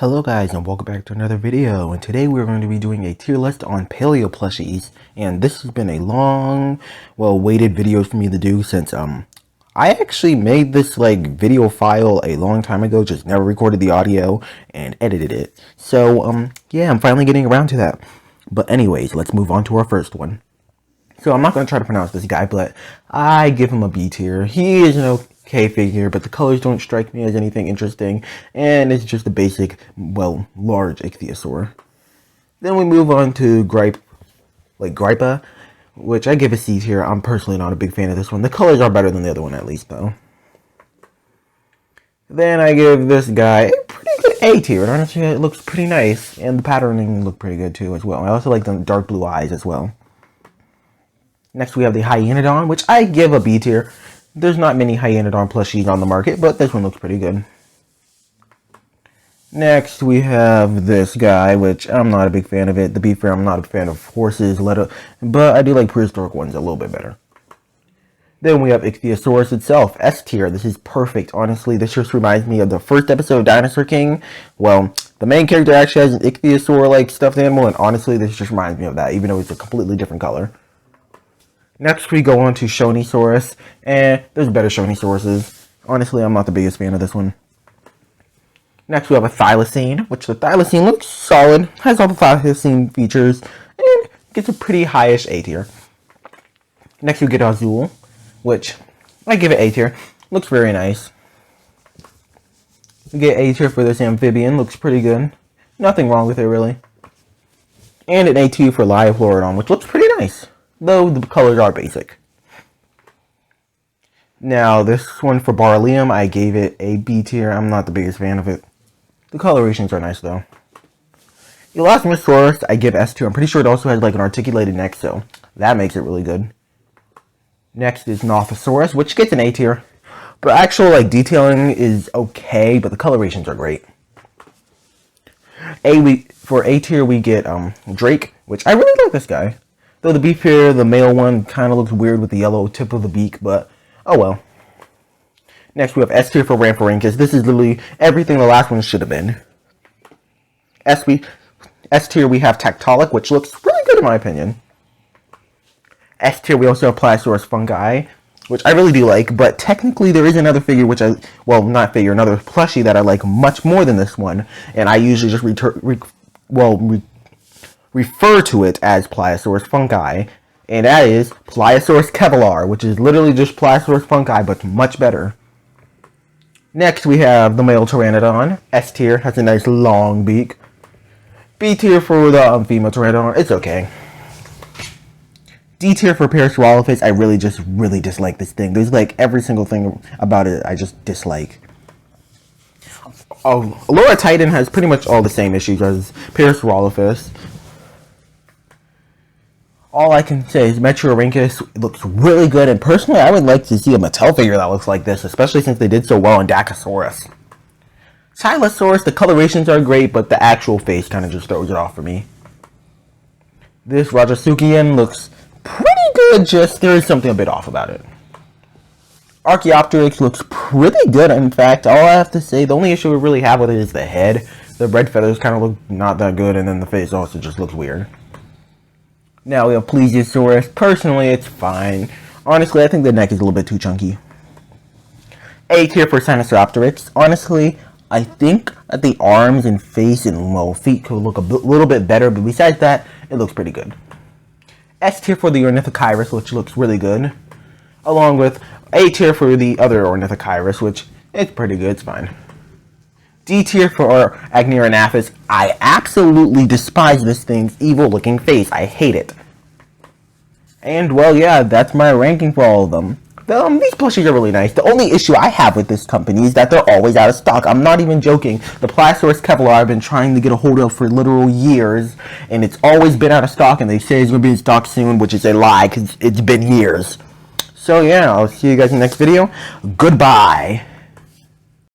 Hello guys, and welcome back to another video, and today we're going to be doing a tier list on paleo plushies. And this has been a long, waited video for me to do since I actually made this video file a long time ago, just never recorded the audio and edited it. So yeah, I'm finally getting around to that. But anyways, let's move on to our first one. So I'm not going to try to pronounce this guy, but I give him a B tier. He is an okay figure, but the colors don't strike me as anything interesting, and it's just a basic, large ichthyosaur. Then we move on to Gripa, which I give a C tier. I'm personally not a big fan of this one. The colors are better than the other one, at least, though. Then I give this guy a pretty good A tier. And honestly, it looks pretty nice, and the patterning looked pretty good, too, as well. I also like the dark blue eyes, as well. Next, we have the Hyaenodon, which I give a B tier. There's not many Hyaenodon plushies on the market, but this one looks pretty good. Next, we have this guy, which I'm not a big fan of it. To be fair, I'm not a fan of horses, but I do like prehistoric ones a little bit better. Then we have Ichthyosaurus itself, S tier. This is perfect. Honestly, this just reminds me of the first episode of Dinosaur King. Well, the main character actually has an ichthyosaur-like stuffed animal, and honestly, this just reminds me of that, even though it's a completely different color. Next, we go on to Shonisaurus, and there's better Shonisauruses. Honestly, I'm not the biggest fan of this one. Next, we have a Thylacine, which the Thylacine looks solid, has all the Thylacine features, and gets a pretty highish A tier. Next, we get Azul, which I give it A tier. Looks very nice. We get A tier for this amphibian, looks pretty good. Nothing wrong with it, really. And an A tier for Liopluridon, which looks pretty nice, though the colors are basic. Now, this one for Barlium, I gave it a B tier. I'm not the biggest fan of it. The colorations are nice, though. Elasmosaurus, I give S tier. I'm pretty sure it also has an articulated neck, so that makes it really good. Next is Nothosaurus, which gets an A tier. But actual detailing is okay, but the colorations are great. For A tier, we get Drake, which I really like this guy. Though to be fair, the male one kind of looks weird with the yellow tip of the beak, but oh well. Next, we have S tier for Rhamphorhynchus. This is literally everything the last one should have been. S tier, we have Tactolic, which looks really good in my opinion. S tier, we also have Pliosaurus fungi, which I really do like, but technically there is another figure another plushie that I like much more than this one, and I usually just refer to it as Pliosaurus fungi, and that is Pliosaurus Kevlar, which is literally just Pliosaurus fungi, but much better. Next, we have the male Pteranodon. S tier, has a nice long beak. B tier for the female Pteranodon, it's okay. D tier for Parasaurolophus, I really dislike this thing. There's every single thing about it I just dislike. Laura Titan has pretty much all the same issues as Parasaurolophus. All I can say is Metriorhynchus looks really good, and personally, I would like to see a Mattel figure that looks like this, especially since they did so well in Dacosaurus. Silosaurus, the colorations are great, but the actual face kind of just throws it off for me. This Rajasuchian looks pretty good, just there is something a bit off about it. Archaeopteryx looks pretty good, in fact. All I have to say, the only issue we really have with it is the head. The red feathers kind of look not that good, and then the face also just looks weird. Now we have Plesiosaurus. Personally, it's fine. Honestly, I think the neck is a little bit too chunky. A tier for Sinosauropteryx. Honestly, I think that the arms and face and feet could look a little bit better, but besides that, it looks pretty good. S tier for the Ornithochirus, which looks really good, along with A tier for the other Ornithochirus, which it's pretty good, it's fine. D tier for our Agneronaphis. I absolutely despise this thing's evil-looking face. I hate it. And, yeah, that's my ranking for all of them. These plushies are really nice. The only issue I have with this company is that they're always out of stock. I'm not even joking. The Pliosaurus Kevlar I've been trying to get a hold of for literal years, and it's always been out of stock, and they say it's going to be in stock soon, which is a lie, because it's been years. So, yeah, I'll see you guys in the next video. Goodbye.